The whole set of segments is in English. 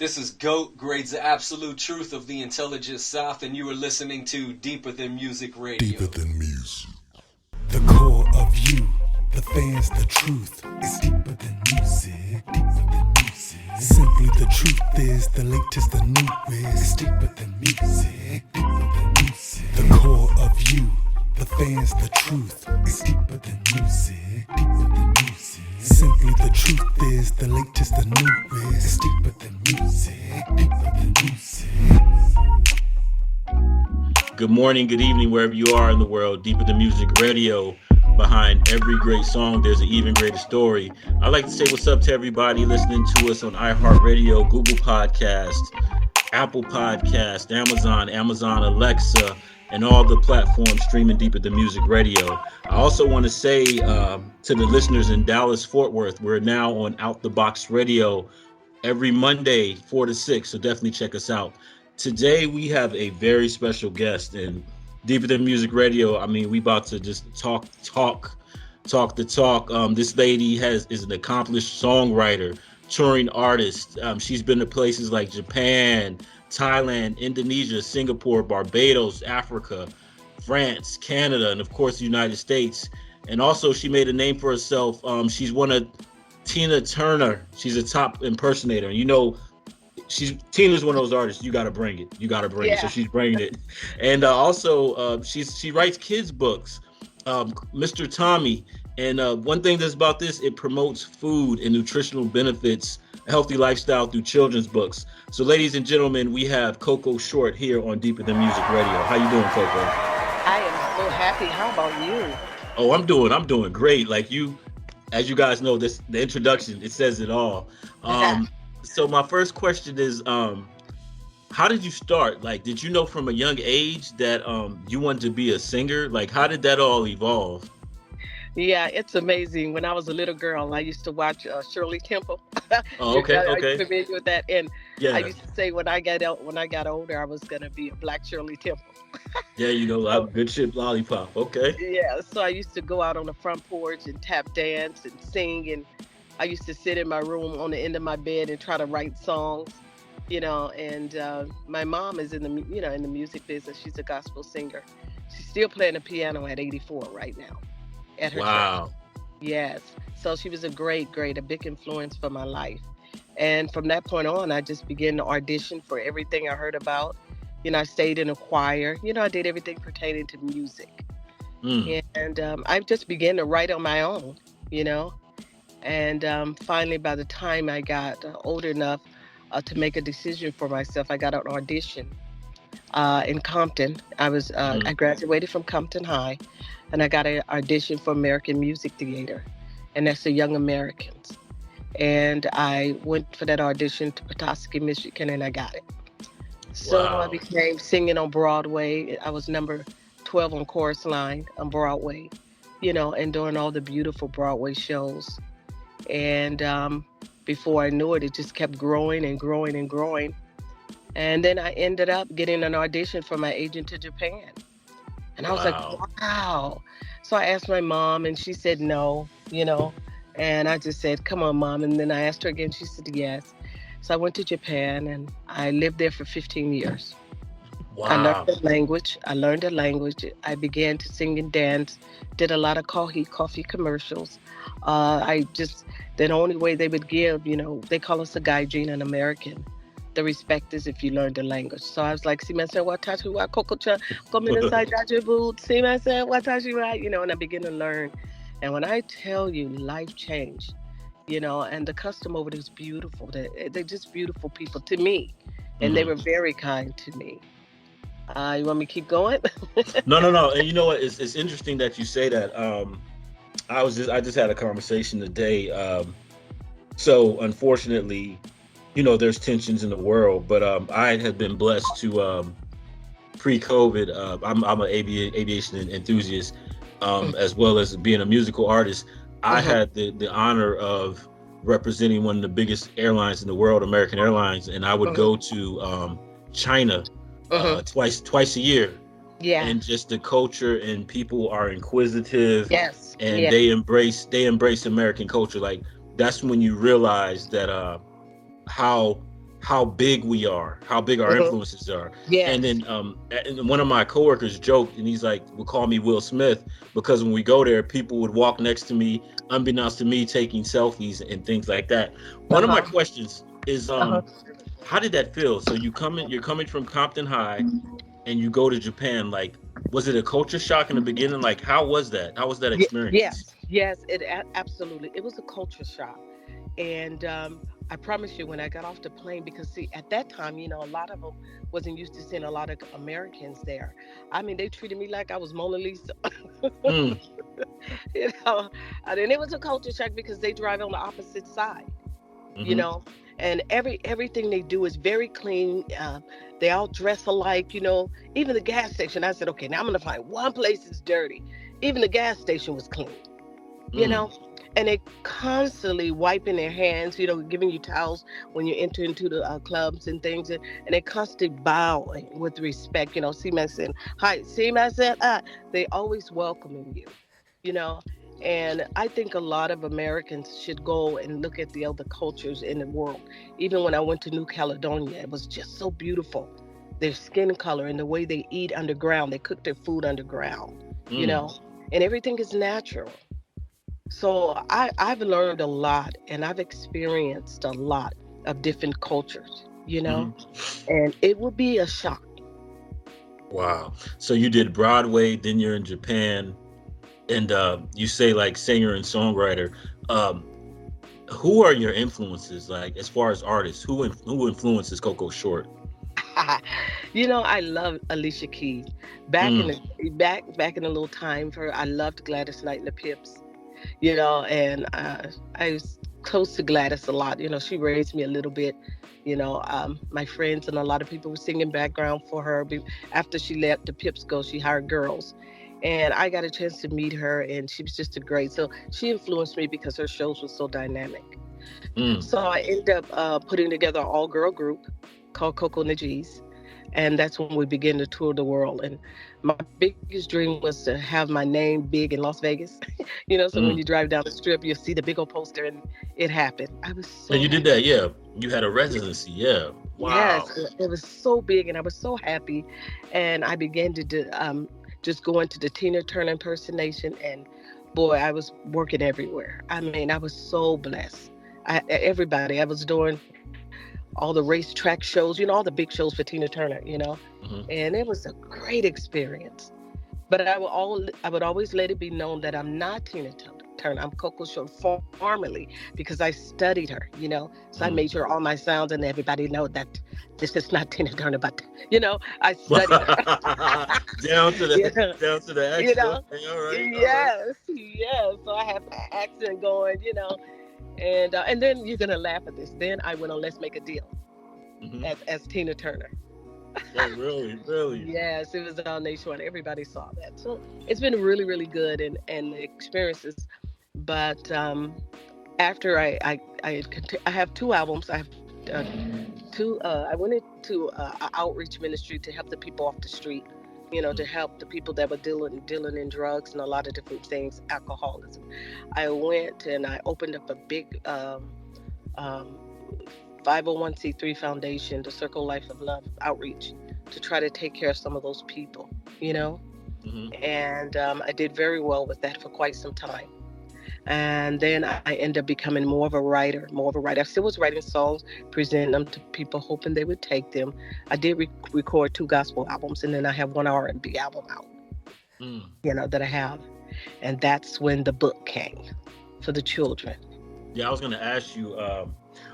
This is GOAT, grades the absolute truth of the intelligent South, and you are listening to Deeper Than Music Radio. Deeper than music. The core of you, the fans, the truth is deeper than music. Deeper than music. Simply the truth is the latest, the newest. It's deeper than music. Deeper than music. The core of you, the fans, the truth is deeper than music. Deeper than music. Simply the truth is the latest, the newest. It's deeper than music. Deeper than music. Good morning, good evening, wherever you are in the world. Deeper Than Music Radio. Behind every great song, there's an even greater story. I'd like to say what's up to everybody listening to us on iHeartRadio, Google Podcast, Apple Podcast, Amazon Alexa, and all the platforms streaming Deeper Than Music Radio. I also want to say to the listeners in Dallas, Fort Worth, we're now on Out the Box Radio every Monday, 4 to 6, so definitely check us out. Today we have a very special guest, and Deeper Than Music Radio, I mean, we about to just talk the talk. This lady is an accomplished songwriter, touring artist. She's been to places like Japan, Thailand, Indonesia, Singapore, Barbados, Africa, France, Canada, and of course the United States. And also she made a name for herself. She's one of Tina Turner. She's a top impersonator. You know, Tina's one of those artists. You got to bring it. So she's bringing it. And also she writes kids books, Mr. Tommy. And one thing that's about this, it promotes food and nutritional benefits, a healthy lifestyle through children's books. So ladies and gentlemen, we have Coco Short here on Deeper Than Music Radio. How you doing, Coco? I am so happy. How about you? Oh, I'm doing great. Like you, as you guys know, the introduction, it says it all. So my first question is, how did you start? Like, did you know from a young age that you wanted to be a singer? Like, how did that all evolve? Yeah, it's amazing. When I was a little girl, I used to watch Shirley Temple. Oh, okay. Are you familiar with that? And yeah. I used to say when I got older, I was going to be a black Shirley Temple. Yeah, you know, I'm good shit lollipop. Okay. Yeah, so I used to go out on the front porch and tap dance and sing, and I used to sit in my room on the end of my bed and try to write songs, you know, and my mom is in the music business. She's a gospel singer. She's still playing the piano at 84 right now at her church. Yes. So she was a big influence for my life. And from that point on, I just began to audition for everything I heard about. You know, I stayed in a choir. You know, I did everything pertaining to music. And I just began to write on my own, you know. And finally, by the time I got old enough to make a decision for myself, I got an audition in Compton. I graduated from Compton High, and I got an audition for American Music Theater, and that's the Young Americans. And I went for that audition to Petoskey, Michigan, and I got it. So I became singing on Broadway. I was number 12 on Chorus Line on Broadway, you know, and doing all the beautiful Broadway shows. And before I knew it, it just kept growing and growing and growing. And then I ended up getting an audition for my agent to Japan. And I was like, wow. So I asked my mom, and she said no, you know. And I just said, come on, Mom. And then I asked her again. She said yes. So I went to Japan, and I lived there for 15 years. Wow. I learned the language. I began to sing and dance, did a lot of coffee commercials. The only way they would give, you know, they call us a gaijin, an American. The respect is if you learn the language. So I was like, see myself, watashi wa kokocha, gomenasai dajibu, see myself, watashi wa, you know, and I began to learn. And when I tell you, life changed, you know, and the custom over there is beautiful. They're just beautiful people to me. And they were very kind to me. You want me to keep going? No. And you know what? It's interesting that you say that. I just had a conversation today. So unfortunately, you know, there's tensions in the world, but I had been blessed to pre-COVID. I'm an aviation enthusiast, as well as being a musical artist. I had the honor of representing one of the biggest airlines in the world, American Airlines, and I would go to China twice a year. Yeah. And just the culture, and people are inquisitive. Yes. And they embrace American culture. Like, that's when you realize that how how big we are, how big our Mhm. influences are. And Yes. then and one of my coworkers joked, and he's like, would call me Will Smith because when we go there, people would walk next to me, unbeknownst to me, taking selfies and things like that. One of my Uh-huh. questions is, Uh-huh. how did that feel? So you're coming from Compton High, and you go to Japan. Like, was it a culture shock in the beginning? Like, how was that? How was that experience? Yes, yes, absolutely. It was a culture shock. And I promise you, when I got off the plane, because see, at that time, a lot of them wasn't used to seeing a lot of Americans there. I mean, they treated me like I was Mona Lisa, Mm, you know. And then it was a culture shock because they drive on the opposite side, you mm-hmm, know. And everything they do is very clean. They all dress alike, Even the gas station, I said, okay, now I'm gonna find one place that's dirty. Even the gas station was clean, you mm, know and they constantly wiping their hands, giving you towels when you enter into the clubs and things, and they constantly bowing with respect, see me saying hi, see me saying they always welcoming you, you know and I think a lot of Americans should go and look at the other cultures in the world. Even when I went to New Caledonia, it was just so beautiful. Their skin color and the way they eat underground, they cook their food underground, you mm, know and everything is natural. So I've learned a lot and I've experienced a lot of different cultures, mm-hmm. and it would be a shock. Wow. So you did Broadway, then you're in Japan, and you say like singer and songwriter. Um, who are your influences, like as far as artists? Who influences Coco Short? I love Alicia Keys. Back in Mm. the back in a little time for her, I loved Gladys Knight and the Pips. And I was close to Gladys a lot. She raised me a little bit. My friends and a lot of people were singing background for her. After she let the Pips go, she hired girls. And I got a chance to meet her, and she was just a great. So she influenced me because her shows were so dynamic. Mm. So I ended up putting together an all-girl group called Coco and the G's, and that's when we began to tour the world. And my biggest dream was to have my name big in Las Vegas. So when Mm. you drive down the strip, you'll see the big old poster, and it happened. I was And so you did happy. that, yeah. You had a residency, yeah. Yes, Wow. it was so big, and I was so happy. And I began to just go into the Tina Turner impersonation, and boy, I was working everywhere. I mean, I was so blessed. Everybody, I was doing all the racetrack shows, all the big shows for Tina Turner. Hmm. And it was a great experience. But I would always let it be known that I'm not Tina Turner. I'm Coco Short formerly because I studied her. So I Hmm. made sure all my sounds and everybody know that this is not Tina Turner, but I studied her. down to you the know, down to the you X. know. Okay, all right, all right. Yes, yes. So I have my accent going. And then you're gonna laugh at this. Then I went on Let's Make a Deal Hmm. as Tina Turner. Oh, really, really. Yes, it was on Nationwide. Everybody saw that. So it's been really, really good and the experiences. But after I have two albums. I have uh, two. I went into outreach ministry to help the people off the street. To help the people that were dealing in drugs and a lot of different things, alcoholism. I went and I opened up a big um, 501c3 foundation, the Circle Life of Love outreach, to try to take care of some of those people, you know. Hmm. And I did very well with that for quite some time. And then I ended up becoming more of a writer, more of a writer. I still was writing songs, presenting them to people, hoping they would take them. I did record two gospel albums, and then I have one R&B album out, Mm. that I have. And that's when the book came for the children. Yeah, I was gonna ask you.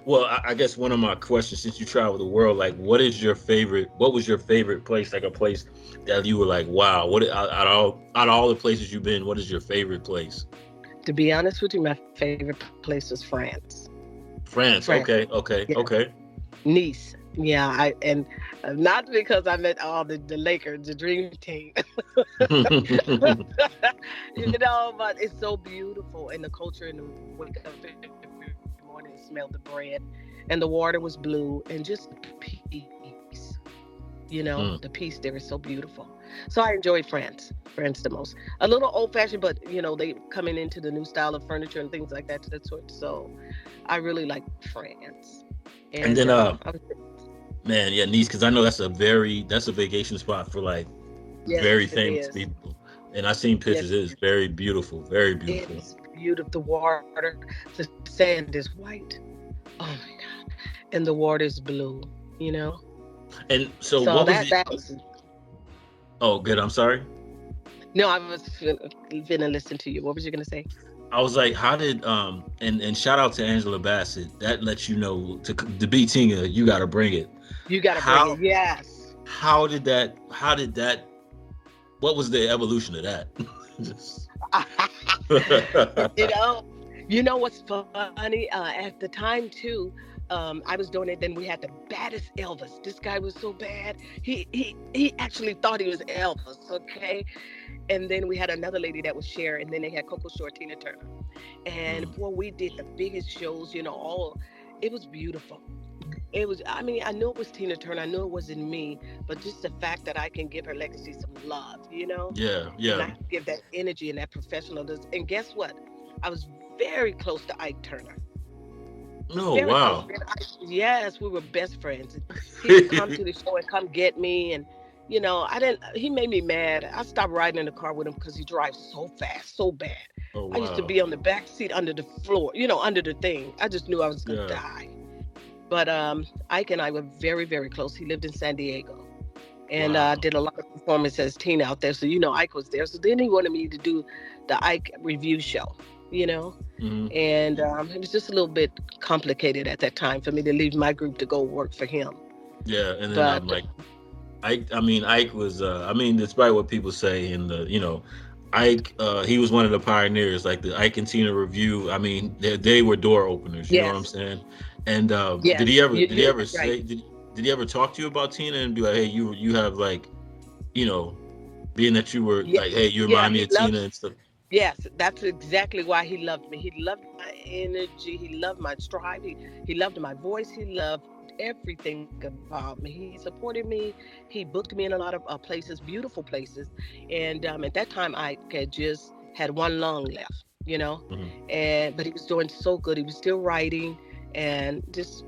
Well, I guess one of my questions, since you travel the world, like, what is your favorite? What was your favorite place? Like a place that you were like, wow. What out of all the places you've been, what is your favorite place? To be honest with you, my favorite place was France. France. France. Okay. Okay. Yeah. Okay. Nice. Yeah, and not because I met all the Lakers, the dream team, but it's so beautiful, and the culture, and the wake up every morning and smell the bread, and the water was blue, and just the peace. The Mm. peace there is so beautiful. So I enjoyed France the most. A little old fashioned, but they coming into the new style of furniture and things like that to the sort. So I really like France. And And then I was, man, yeah, Nice, because I know that's a vacation spot for like very yes, it famous is. people. And I seen pictures. Yes, It is very beautiful, very it beautiful. is beautiful. The water, the sand is white. Oh my God. And the water is blue, you know? And so, So what was that the? that was Oh, good. I'm sorry. no, I was finna listen to you. What was you gonna say? I was like, how did and shout out to Angela Bassett. That lets you know to be Tinga, you got to bring it. You gotta bring it. How Yes. how did that what was the evolution of that? Just- you know, you know what's funny? At the time too, I was doing it. Then we had the baddest Elvis. This guy was so bad. He actually thought he was Elvis. Okay, and then we had another lady that was Cher, and then they had Coco Short, Tina Turner, and Mm, boy, we did the biggest shows. You know, all it was beautiful. It was. I mean, I knew it was Tina Turner. I knew it wasn't me, but just the fact that I can give her legacy some love. You know, yeah, and yeah. I give that energy and that professionalism. And guess what? I was very close to Ike Turner. No, Very close. wow. Yes, we were best friends. And he would come to the show and come get me. And, you know, I didn't, he made me mad. I stopped riding in the car with him because he drives so fast, so bad. Oh, I used to wow. be on the back seat under the floor, you know, under the thing. I just knew I was going to Yeah, die. But Ike and I were very, very close. He lived in San Diego. And wow. did a lot of performance as Tina out there. So, you know, Ike was there. So then he wanted me to do the Ike review show, you know? Hmm. And it was just a little bit complicated at that time for me to leave my group to go work for him. Yeah, and then But I'm like, I mean, Ike was. I mean, despite what people say in the, Ike, he was one of the pioneers. Like the Ike and Tina review. I mean, they were door openers. You know what I'm yes, saying? And did he yes, ever? Did he you're ever right. say? Did he ever talk to you about Tina and be like, hey, you have like, you know, being that you were Yeah, like, hey, you yeah, remind me he of Tina loves. and stuff. Yes, that's exactly why he loved me. He loved my energy. He loved my stride. He loved my voice. He loved everything about me. He supported me. He booked me in a lot of places, beautiful places. And at that time, I had just had one lung left, you know, Hmm. but he was doing so good. He was still writing, and just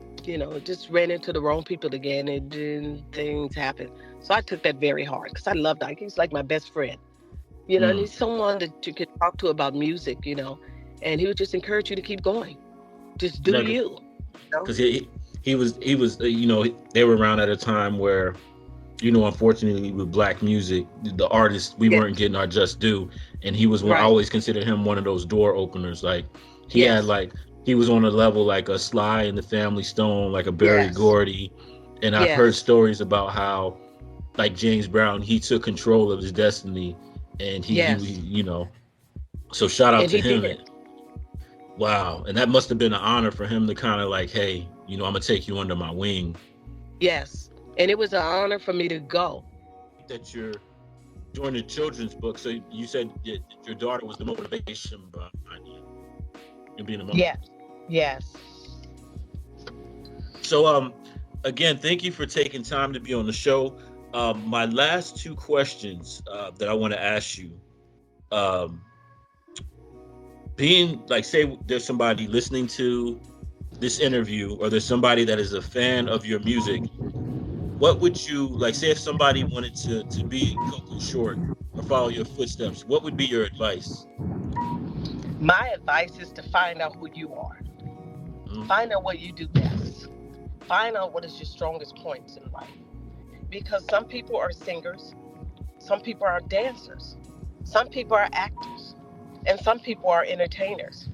just ran into the wrong people again, and then things happened. So I took that very hard because I loved Ike. He's like my best friend, you know, and Mm. he's someone that you could talk to about music, and he would just encourage you to keep going. Just do Yeah, you, you know? because he was they were around at a time where unfortunately with black music, the artists we Yes, weren't getting our just due, and he was one. I right. always considered him one of those door openers. Like he had Yes, like he was on a level like a Sly and the Family Stone, like a Berry yes, Gordy, and I've heard yes. stories about how like James Brown, he took control of his destiny, and he Yes. so shout out And to he him. did. And wow, and that must have been an honor for him to kind of like, hey, I'm gonna take you under my wing. Yes. And it was an honor for me to go. That you're doing the children's book. So you said that your daughter was the motivation behind you being a mom. Yes. Yes. So again, thank you for taking time to be on the show. My last two questions that I want to ask you, um, being like, say there's somebody listening to this interview, or there's somebody that is a fan of your music. What would you like? Say if somebody wanted to be Coco Short or follow your footsteps, what would be your advice? My advice is to find out who you are. Mm, Find out what you do best. Find out what is your strongest points in life. Because some people are singers, some people are dancers, some people are actors, and some people are entertainers.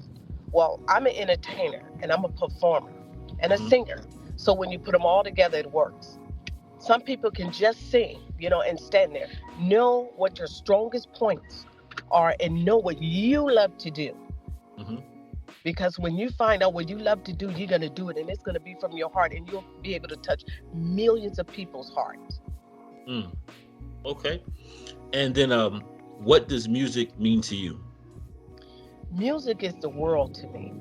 Well, I'm an entertainer and I'm a performer and a mm, singer. So when you put them all together, it works. Some people can just sing, and stand there. Know what your strongest points are and know what you love to do. mm-hmm. Because when you find out what you love to do, you're going to do it and it's going to be from your heart and you'll be able to touch millions of people's hearts. Mm, okay. And then, what does music mean to you? Music is the world to me.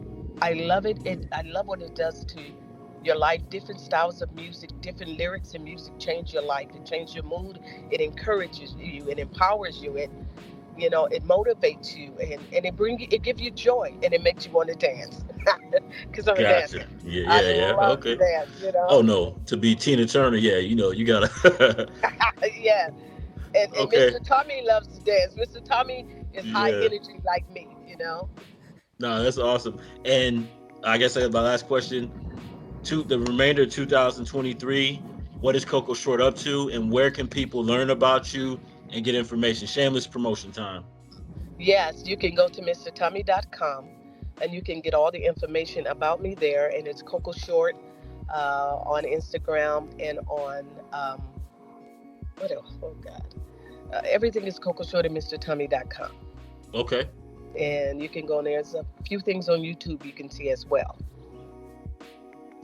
I love it. I love what it does to your life. Different styles of music, different lyrics and music change your life. It changes your mood. It encourages you. It empowers you. It motivates you, and it gives you joy, and it makes you want to dance. Because I'm a dancer. Gotcha. Yeah, I yeah, yeah. love to Okay. dance. Oh no, to be Tina Turner, yeah, you gotta. Yeah. And Okay. Mr. Tommy loves to dance. Mr. Tommy is high Yeah. energy like me. No, that's awesome. And I guess my last question: to the remainder of 2023, what is Coco Short up to, and where can people learn about you and get information? Shameless promotion time. Yes, you can go to mrtommy.com and you can get all the information about me there. And it's Coco Short on Instagram and on, what else? Oh, God. Everything is Coco Short at mrtommy.com. Okay. And you can go in there. There's a few things on YouTube you can see as well.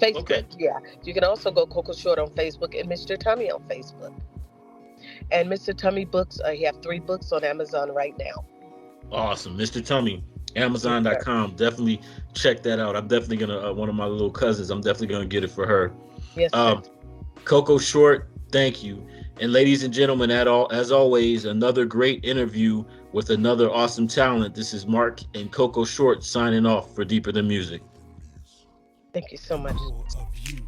Facebook, Okay. yeah. You can also go Coco Short on Facebook and Mr. Tommy on Facebook. And Mr. Tommy books, I have 3 books on Amazon right now. Awesome, Mr. Tummy, Yes, sir. Amazon.com. Definitely check that out. I'm definitely gonna one of my little cousins. I'm definitely gonna get it for her. Yes, sir. Um, Coco Short, thank you. And ladies and gentlemen, as always, another great interview with another awesome talent. This is Mark and Coco Short signing off for Deeper Than Music. Thank you so much. Core of you,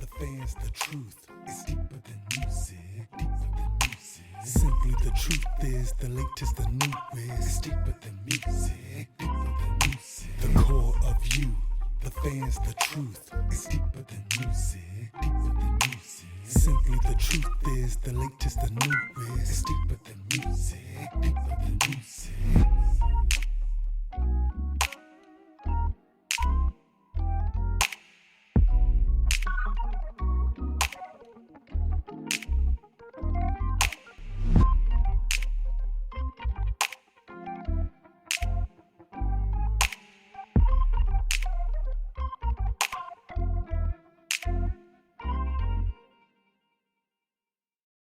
the fans, the truth is deeper than music, deeper than music. Simply the truth is the latest, the newest. It's deeper than music, deeper than music. The core of you, the fans, the truth is deeper than music, deeper than music. Simply the truth is the latest, the newest. It's deeper than music, deeper than music.